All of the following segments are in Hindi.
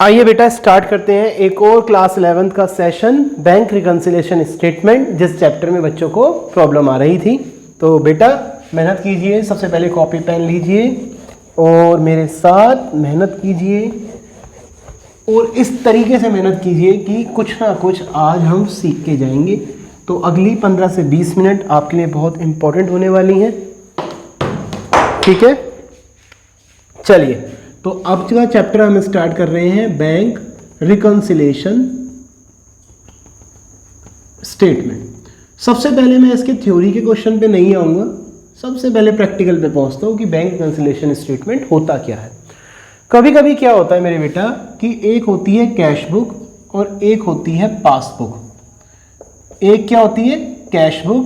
आइए बेटा स्टार्ट करते हैं एक और क्लास 11th का सेशन बैंक रिकंसिलिएशन स्टेटमेंट, जिस चैप्टर में बच्चों को प्रॉब्लम आ रही थी। तो बेटा मेहनत कीजिए, सबसे पहले कॉपी पेन लीजिए और मेरे साथ मेहनत कीजिए और इस तरीके से मेहनत कीजिए कि कुछ ना कुछ आज हम सीख के जाएंगे। तो अगली 15 से 20 मिनट आपके लिए बहुत इंपॉर्टेंट होने वाली हैं, ठीक है। चलिए, तो अब का चैप्टर हम स्टार्ट कर रहे हैं बैंक रिकंसिलिएशन स्टेटमेंट। सबसे पहले मैं इसके थ्योरी के क्वेश्चन पे नहीं आऊँगा, सबसे पहले प्रैक्टिकल पे पहुँचता हूँ कि बैंक रिकंसिलिएशन स्टेटमेंट होता क्या है। कभी कभी क्या होता है मेरे बेटा कि एक होती है कैश बुक और एक होती है पासबुक। एक क्या होती है कैश बुक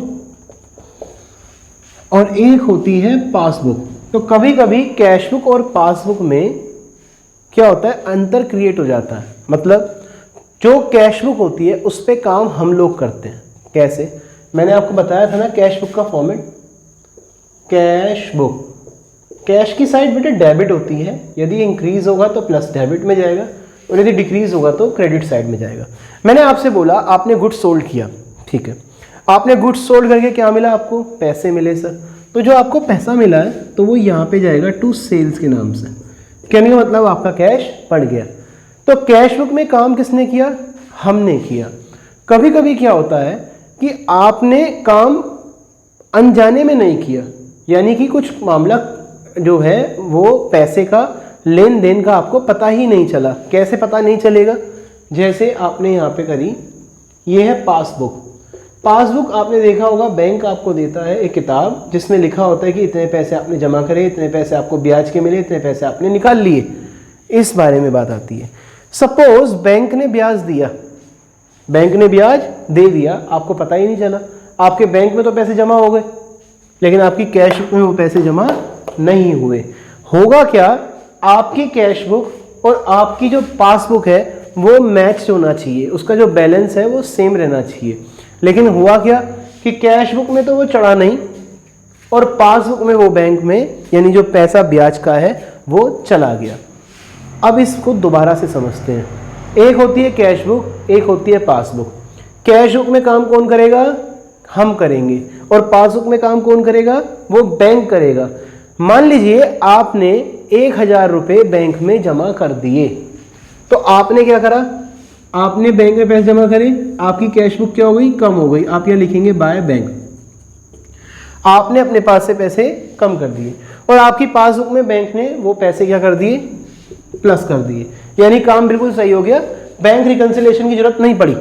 और एक होती है पासबुक। तो कभी कभी कैश बुक और पासबुक में क्या होता है, अंतर क्रिएट हो जाता है। मतलब जो कैश बुक होती है उस पर काम हम लोग करते हैं। कैसे, मैंने आपको बताया था ना कैश बुक का फॉर्मेट। कैश बुक, कैश की साइड बेटे डेबिट होती है, यदि इंक्रीज होगा तो प्लस डेबिट में जाएगा और यदि डिक्रीज होगा तो क्रेडिट साइड में जाएगा। मैंने आपसे बोला आपने गुड्स सोल्ड किया, ठीक है, आपने गुड्स सोल्ड करके क्या मिला, आपको पैसे मिले सर। तो जो आपको पैसा मिला है तो वो यहाँ पे जाएगा टू सेल्स के नाम से। कहने का मतलब आपका कैश पड़ गया। तो कैश बुक में काम किसने किया, हमने किया। कभी कभी क्या होता है कि आपने काम अनजाने में नहीं किया, यानी कि कुछ मामला जो है वो पैसे का लेन देन का आपको पता ही नहीं चला। कैसे पता नहीं चलेगा, जैसे आपने यहाँ पे करी, ये है पासबुक। पासबुक आपने देखा होगा, बैंक आपको देता है एक किताब जिसमें लिखा होता है कि इतने पैसे आपने जमा करे, इतने पैसे आपको ब्याज के मिले, इतने पैसे आपने निकाल लिए। इस बारे में बात आती है। सपोज बैंक ने ब्याज दिया, बैंक ने ब्याज दे दिया, आपको पता ही नहीं चला। आपके बैंक में तो पैसे जमा हो गए लेकिन आपकी कैश बुक में वो पैसे जमा नहीं हुए। होगा क्या, आपकी कैश बुक और आपकी जो पासबुक है वो मैच होना चाहिए, उसका जो बैलेंस है वो सेम रहना चाहिए। लेकिन हुआ क्या कि कैश बुक में तो वो चढ़ा नहीं और पासबुक में वो बैंक में यानी जो पैसा ब्याज का है वो चला गया। अब इसको दोबारा से समझते हैं। एक होती है कैश बुक, एक होती है पासबुक। कैश बुक में काम कौन करेगा, हम करेंगे, और पासबुक में काम कौन करेगा, वो बैंक करेगा। मान लीजिए आपने 1000 रुपये बैंक में जमा कर दिए, तो आपने क्या करा, आपने बैंक में पैसे जमा करे, आपकी कैश बुक क्या हो गई, कम हो गई। आप यहाँ लिखेंगे बाय बैंक। आपने अपने पास से पैसे कम कर दिए और आपकी पासबुक में बैंक ने वो पैसे क्या कर दिए, प्लस कर दिए। यानी काम बिल्कुल सही हो गया, बैंक रिकंसिलिएशन की जरूरत नहीं पड़ी।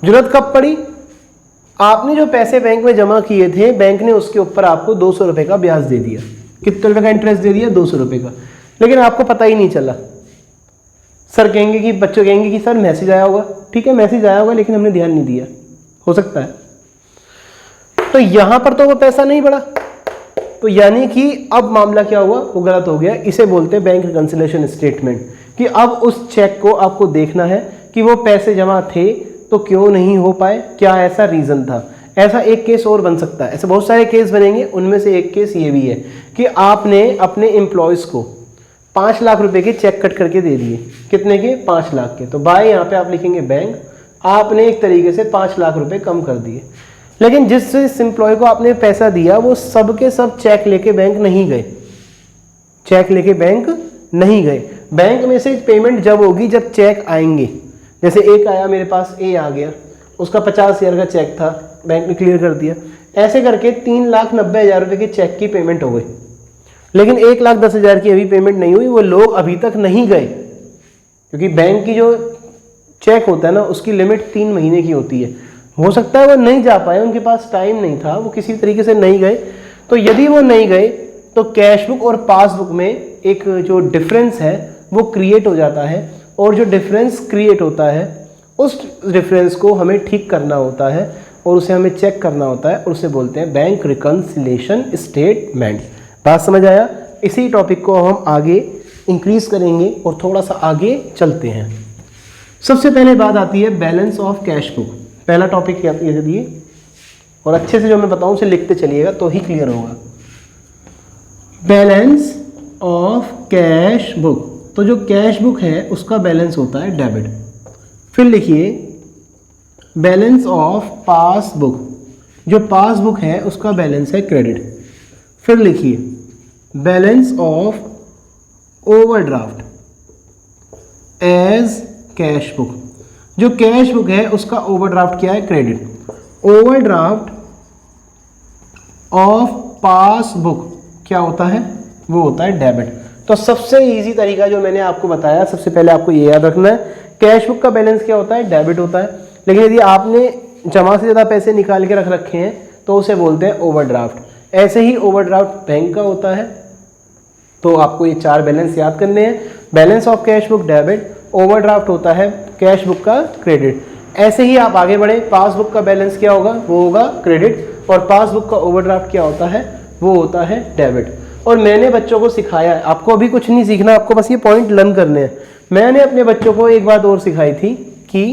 जरूरत कब पड़ी, आपने जो पैसे बैंक में जमा किए थे, बैंक ने उसके ऊपर आपको 200 रुपये का ब्याज दे दिया। कितने रुपये का इंटरेस्ट दे दिया, 200 रुपये का। लेकिन आपको पता ही नहीं चला। सर कहेंगे कि बच्चों कहेंगे कि सर मैसेज आया होगा, ठीक है मैसेज आया होगा लेकिन हमने ध्यान नहीं दिया, हो सकता है। तो यहां पर तो वो पैसा नहीं बढ़ा, तो यानी कि अब मामला क्या हुआ, वो गलत हो गया। इसे बोलते हैं बैंक रिकंसिलिएशन स्टेटमेंट, कि अब उस चेक को आपको देखना है कि वो पैसे जमा थे तो क्यों नहीं हो पाए, क्या ऐसा रीजन था। ऐसा एक केस और बन सकता है, ऐसे बहुत सारे केस बनेंगे, उनमें से एक केस ये भी है कि आपने अपने एम्प्लॉयज को 5 लाख रुपए के चेक कट करके दे दिए। कितने के, 5 लाख के। तो बाय यहाँ पे आप लिखेंगे बैंक, आपने एक तरीके से 5 लाख रुपए कम कर दिए। लेकिन जिस एम्प्लॉय को आपने पैसा दिया वो सब के सब चेक लेके बैंक नहीं गए, चेक लेके बैंक नहीं गए। बैंक में से पेमेंट जब होगी जब चेक आएंगे। जैसे एक आया मेरे पास, ए आ गया, उसका 50,000 का चेक था, बैंक ने क्लियर कर दिया। ऐसे करके 3,90,000 रुपए के चेक की पेमेंट हो गई, लेकिन 1,10,000 की अभी पेमेंट नहीं हुई। वो लोग अभी तक नहीं गए, क्योंकि बैंक की जो चेक होता है ना उसकी लिमिट 3 महीने की होती है। हो सकता है वो नहीं जा पाए, उनके पास टाइम नहीं था, वो किसी तरीके से नहीं गए। तो यदि वो नहीं गए तो कैश बुक और पासबुक में एक जो डिफरेंस है वो क्रिएट हो जाता है, और जो डिफरेंस क्रिएट होता है उस डिफरेंस को हमें ठीक करना होता है और उसे हमें चेक करना होता है, और उसे बोलते हैं बैंक रिकंसिलिएशन स्टेटमेंट। बात समझ आया। इसी टॉपिक को हम आगे इंक्रीज करेंगे और थोड़ा सा आगे चलते हैं। सबसे पहले बात आती है बैलेंस ऑफ कैश बुक। पहला टॉपिक क्या ये दिए, और अच्छे से जो मैं बताऊं उसे लिखते चलिएगा तो ही क्लियर होगा। Balance of cash book. तो जो कैश बुक है उसका बैलेंस होता है डेबिट। फिर लिखिए बैलेंस ऑफ पासबुक, जो पासबुक है उसका बैलेंस है क्रेडिट। फिर लिखिए balance of overdraft as cash book, जो कैश बुक है उसका ओवरड्राफ्ट क्या है, क्रेडिट। ओवरड्राफ्ट ऑफ पासबुक क्या होता है, वो होता है डेबिट। तो सबसे इजी तरीका जो मैंने आपको बताया, सबसे पहले आपको ये याद रखना है, कैश बुक का बैलेंस क्या होता है, डेबिट होता है। लेकिन यदि आपने जमा से ज़्यादा पैसे निकाल के रख रखे हैं तो उसे बोलते हैं ओवरड्राफ्ट। ऐसे ही ओवरड्राफ्ट बैंक का होता है। तो आपको ये 4 बैलेंस याद करने हैं, balance of cash book debit, overdraft होता है कैश बुक का क्रेडिट। ऐसे ही आप आगे बढ़े, पासबुक का बैलेंस क्या होगा, वो होगा क्रेडिट, और पासबुक का ओवरड्राफ्ट क्या होता है, वो होता है डेबिट। और मैंने बच्चों को सिखाया है, आपको अभी कुछ नहीं सीखना, आपको बस ये पॉइंट लर्न करने हैं। मैंने अपने बच्चों को एक बात और सिखाई थी कि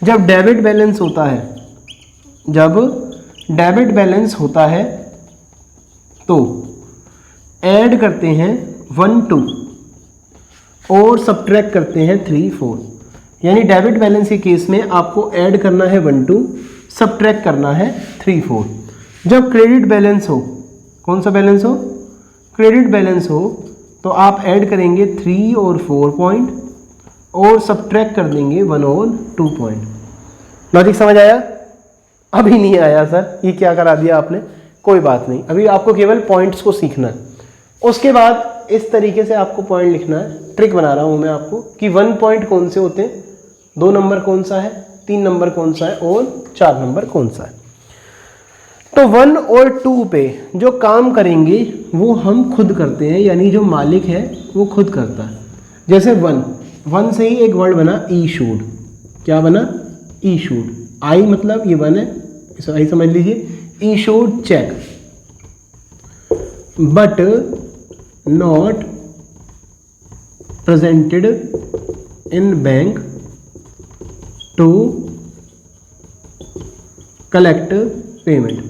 जब डेबिट बैलेंस होता है, जब डेबिट बैलेंस होता है तो ऐड करते हैं 1 2 और सब्ट्रैक्ट करते हैं 3 4। यानी डेबिट बैलेंस के केस में आपको ऐड करना है 1 2, सब्ट्रैक्ट करना है 3 4। जब क्रेडिट बैलेंस हो, कौन सा बैलेंस हो, क्रेडिट बैलेंस हो, तो आप ऐड करेंगे 3 और 4 पॉइंट और सब्ट्रैक्ट कर देंगे 1 और 2 पॉइंट। लॉजिक समझ आया? अभी नहीं आया सर, ये क्या करा दिया आपने, कोई बात नहीं, अभी आपको केवल पॉइंट्स को सीखना है। उसके बाद इस तरीके से आपको पॉइंट लिखना है। ट्रिक बना रहा हूं मैं आपको कि 1 पॉइंट कौन से होते हैं, 2 नंबर कौन सा है, 3 नंबर कौन सा है और 4 नंबर कौन सा है। तो 1 और 2 पे जो काम करेंगे वो हम खुद करते हैं, यानी जो मालिक है वो खुद करता है। जैसे 1 से ही एक वर्ड बना इशूड, क्या बना, इशूड। आई मतलब ये 1 है, इसे आई समझ लीजिए। Issued cheque but not presented in bank to collect payment.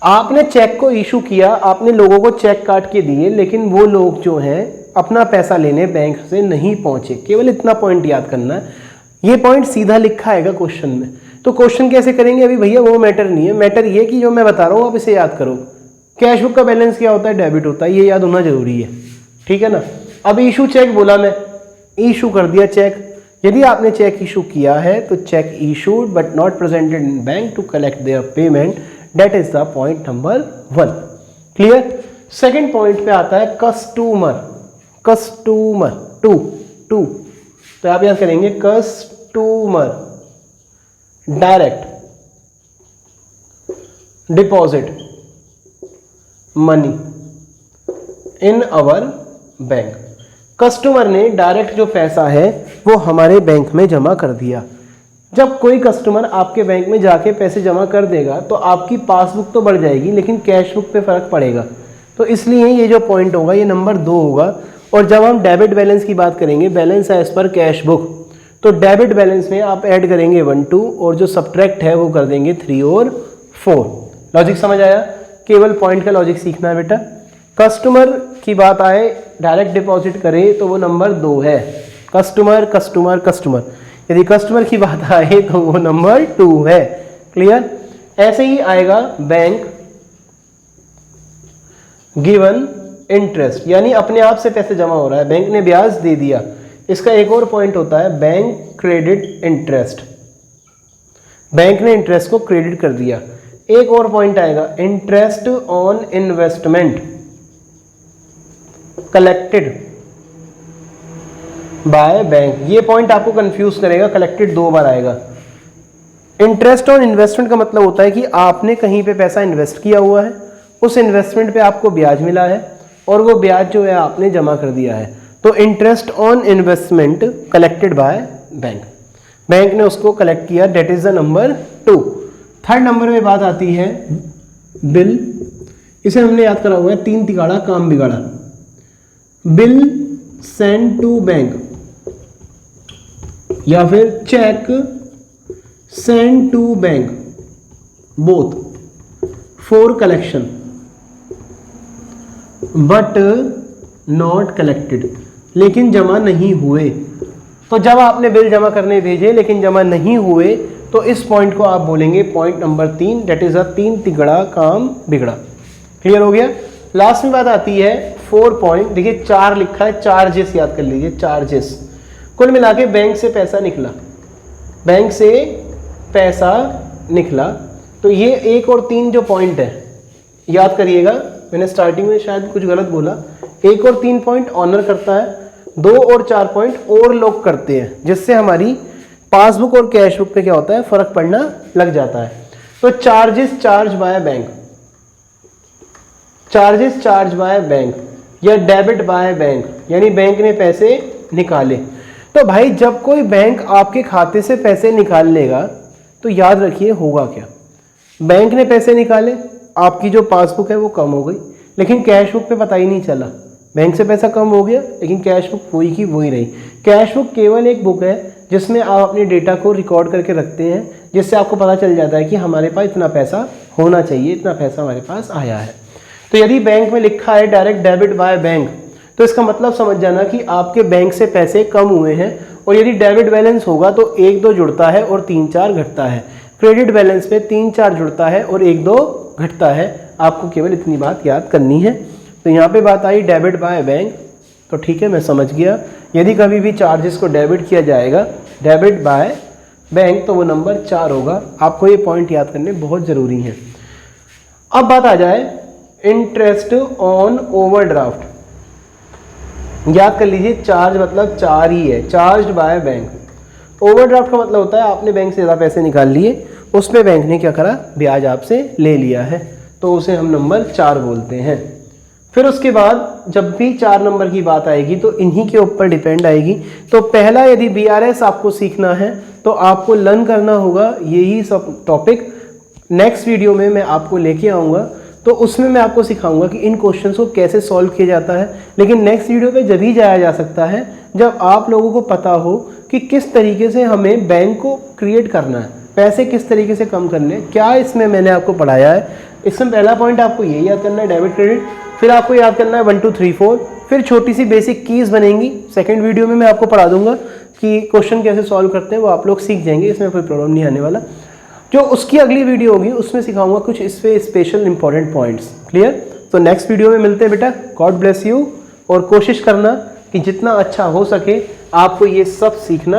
आपने चेक को इशू किया, आपने लोगों को चेक काट के दिए, लेकिन वो लोग जो हैं अपना पैसा लेने बैंक से नहीं पहुंचे। केवल इतना पॉइंट याद करना है। ये पॉइंट सीधा लिखा आएगा क्वेश्चन में। तो क्वेश्चन कैसे करेंगे अभी भैया, वो मैटर नहीं है, मैटर ये कि जो मैं बता रहा हूँ आप इसे याद करो। कैश बुक का बैलेंस क्या होता है, डेबिट होता है, ये याद होना जरूरी है, ठीक है ना। अब इशू चेक बोला मैं, इशू कर दिया चेक। यदि आपने चेक इशू किया है तो cheque issued but not presented in bank to collect their payment, that is the point number 1। Clear. Second point पे आता है कस्टमर, कस्टमर टू, तो आप याद करेंगे customer direct deposit money in our bank. Customer ने डायरेक्ट जो पैसा है वो हमारे बैंक में जमा कर दिया। जब कोई कस्टमर आपके बैंक में जाके पैसे जमा कर देगा तो आपकी पासबुक तो बढ़ जाएगी, लेकिन कैश बुक पे फर्क पड़ेगा। तो इसलिए ये जो पॉइंट होगा ये नंबर 2 होगा। और जब हम डेबिट बैलेंस की बात करेंगे, बैलेंस है एज पर कैश बुक, तो डेबिट बैलेंस में आप ऐड करेंगे 1 2 और जो सब्ट्रैक्ट है वो कर देंगे 3 और 4। लॉजिक समझ आया? केवल पॉइंट का लॉजिक सीखना है बेटा। कस्टमर की बात आए, डायरेक्ट डिपॉजिट करे तो वो नंबर 2 है। कस्टमर कस्टमर कस्टमर, यदि कस्टमर की बात आए तो वो नंबर 2 है। क्लियर। ऐसे ही आएगा बैंक गिवन इंटरेस्ट, यानी अपने आप से पैसे जमा हो रहा है, बैंक ने ब्याज दे दिया। इसका एक और पॉइंट होता है बैंक क्रेडिट इंटरेस्ट, बैंक ने इंटरेस्ट को क्रेडिट कर दिया। एक और पॉइंट आएगा interest on investment collected by bank. ये पॉइंट आपको कंफ्यूज करेगा, कलेक्टेड 2 बार आएगा। इंटरेस्ट ऑन इन्वेस्टमेंट का मतलब होता है कि आपने कहीं पे पैसा इन्वेस्ट किया हुआ है, उस इन्वेस्टमेंट पे आपको ब्याज मिला है और वो ब्याज जो है आपने जमा कर दिया है। तो interest on investment collected by bank, bank ने उसको कलेक्ट किया, that is the number 2। Third number में बात आती है बिल। इसे हमने याद करा हुआ है 3 तिगाड़ा काम बिगाड़ा। बिल सेंड टू बैंक या फिर cheque send to bank, both for collection but not collected. लेकिन जमा नहीं हुए। तो जब आपने बिल जमा करने भेजे लेकिन जमा नहीं हुए तो इस पॉइंट को आप बोलेंगे point number 3, that is a 3 Tigra काम बिगड़ा। क्लियर हो गया। लास्ट में बात आती है 4 पॉइंट। देखिए 4 लिखा है, चार्जेस याद कर लीजिए, चार्जेस। कुल मिला के बैंक से पैसा निकला, बैंक से पैसा निकला, तो ये 1 और 3 जो पॉइंट है याद करिएगा, मैंने स्टार्टिंग में शायद कुछ गलत बोला। 1 और 3 पॉइंट ऑनर करता है, 2 और 4 पॉइंट और लोग करते हैं, जिससे हमारी पासबुक और कैश बुक पे क्या होता है, फर्क पड़ना लग जाता है। तो charges charge by bank, charges charge by bank या डेबिट बाय बैंक, यानी बैंक ने पैसे निकाले। तो भाई जब कोई बैंक आपके खाते से पैसे निकाल लेगा तो याद रखिए होगा क्या, बैंक ने पैसे निकाले, आपकी जो पासबुक है वो कम हो गई, लेकिन कैश बुक पे पता ही नहीं चला। बैंक से पैसा कम हो गया लेकिन कैश बुक वही की वही रही। कैश बुक केवल एक बुक है जिसमें आप अपने डेटा को रिकॉर्ड करके रखते हैं, जिससे आपको पता चल जाता है कि हमारे पास इतना पैसा होना चाहिए, इतना पैसा हमारे पास आया है। तो यदि बैंक में लिखा है डायरेक्ट डेबिट बाय बैंक, तो इसका मतलब समझ जाना कि आपके बैंक से पैसे कम हुए हैं। और यदि डेबिट बैलेंस होगा तो 1-2 जुड़ता है और 3-4 घटता है। क्रेडिट बैलेंस में 3-4 जुड़ता है और 1-2 घटता है। आपको केवल इतनी बात याद करनी है। तो यहाँ पे बात आई डेबिट बाय बैंक, तो ठीक है मैं समझ गया। यदि कभी भी चार्जेस को डेबिट किया जाएगा डेबिट बाय बैंक तो वो नंबर 4 होगा। आपको ये पॉइंट याद करने बहुत ज़रूरी है। अब बात आ जाए इंटरेस्ट ऑन ओवरड्राफ्ट। याद कर लीजिए चार्ज मतलब 4 ही है, चार्ज बाय बैंक। ओवरड्राफ्ट का मतलब होता है आपने बैंक से ज़्यादा पैसे निकाल लिए, उसमें बैंक ने क्या करा, ब्याज आपसे ले लिया है, तो उसे हम नंबर 4 बोलते हैं। फिर उसके बाद जब भी 4 नंबर की बात आएगी तो इन्हीं के ऊपर डिपेंड आएगी। तो पहला यदि BRS आपको सीखना है तो आपको लर्न करना होगा यही सब टॉपिक। नेक्स्ट वीडियो में मैं आपको लेके आऊँगा, तो उसमें मैं आपको सिखाऊंगा कि इन क्वेश्चंस को कैसे सॉल्व किया जाता है। लेकिन नेक्स्ट वीडियो पे जब ही जाया जा सकता है जब आप लोगों को पता हो कि किस तरीके से हमें बैंक को क्रिएट करना है, पैसे किस तरीके से कम करने हैं, क्या इसमें मैंने आपको पढ़ाया है। इसमें पहला पॉइंट आपको यही याद करना है, डेबिट क्रेडिट। फिर आपको याद करना है 1 2 3 4। फिर छोटी सी बेसिक कीज़ बनेंगी। सेकेंड वीडियो में मैं आपको पढ़ा दूंगा कि क्वेश्चन कैसे सॉल्व करते हैं, वो आप लोग सीख जाएंगे, इसमें कोई प्रॉब्लम नहीं आने वाला। जो उसकी अगली वीडियो होगी उसमें सिखाऊंगा कुछ इस पे स्पेशल इंपॉर्टेंट पॉइंट्स। क्लियर। तो नेक्स्ट वीडियो में मिलते हैं बेटा। God bless you. और कोशिश करना कि जितना अच्छा हो सके आपको ये सब सीखना